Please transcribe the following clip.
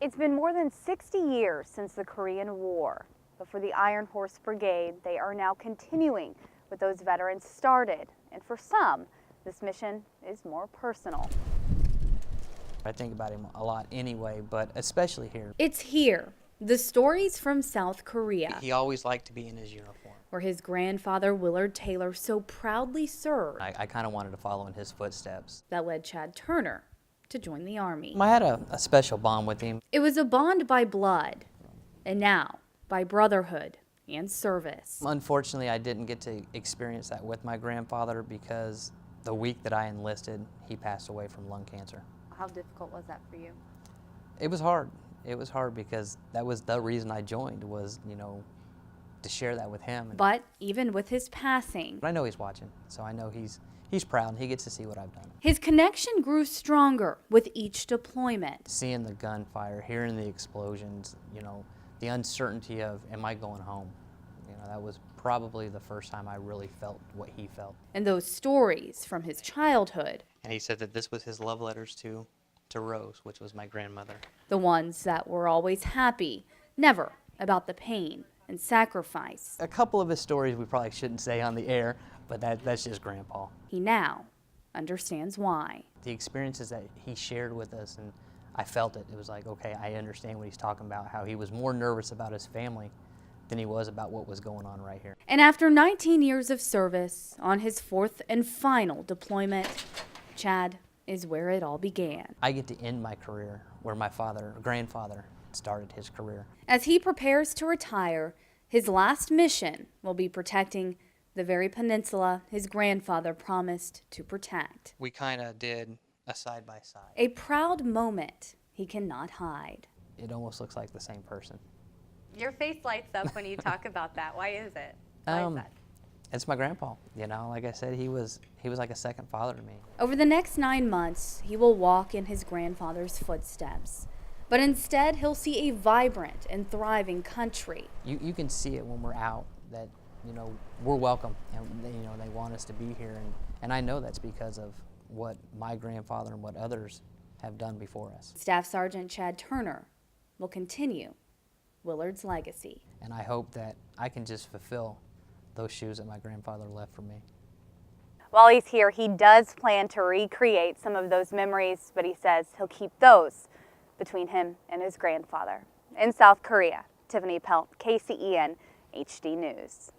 It's been more than 60 years since the Korean War, but for the Iron Horse Brigade, they are now continuing what those veterans started. And for some, this mission is more personal. I think about him a lot anyway, but especially here. It's here, the stories from South Korea, He always liked to be in his uniform. where his grandfather Willard Taylor so proudly served. I kind of wanted to follow in his footsteps. That led Chad Turner to join the Army. I had a special bond with him. It was a bond by blood, and now by brotherhood and service. Unfortunately, I didn't get to experience that with my grandfather because the week that I enlisted, he passed away from lung cancer. How difficult was that for you? It was hard. It was hard because that was the reason I joined was, to share that with him. But even with his passing, I know he's watching, so I know he's proud and he gets to see what I've done. his connection grew stronger with each deployment. Seeing the gunfire, hearing the explosions, the uncertainty of, am I going home? That was probably the first time I really felt what he felt. And those stories from his childhood, And he said that this was his love letters to Rose, which was my grandmother. the ones that were always happy, never about the pain and sacrifice. A couple of his stories we probably shouldn't say on the air, but that's just Grandpa. He now understands why. The experiences that he shared with us, and I felt it. It was like, okay, I understand what he's talking about, how he was more nervous about his family than he was about what was going on right here. And after 19 years of service, on his fourth and final deployment, Chad is where it all began. I get to end my career where my grandfather started his career. As he prepares to retire, his last mission will be protecting the very peninsula his grandfather promised to protect. We kind of did a side-by-side. A proud moment he cannot hide. It almost looks like the same person. Your face lights up when you talk about that. Why is it? Why is that? It's my grandpa. Like I said, he was like a second father to me. Over the next 9 months, he will walk in his grandfather's footsteps. But instead, he'll see a vibrant and thriving country. You can see it when we're out that, we're welcome and, they want us to be here. And I know that's because of what my grandfather and what others have done before us. Staff Sergeant Chad Turner will continue Willard's legacy. And I hope that I can just fulfill those shoes that my grandfather left for me. While he's here, he does plan to recreate some of those memories, but he says he'll keep those between him and his grandfather. In South Korea, Tiffany Pelt, KCEN HD News.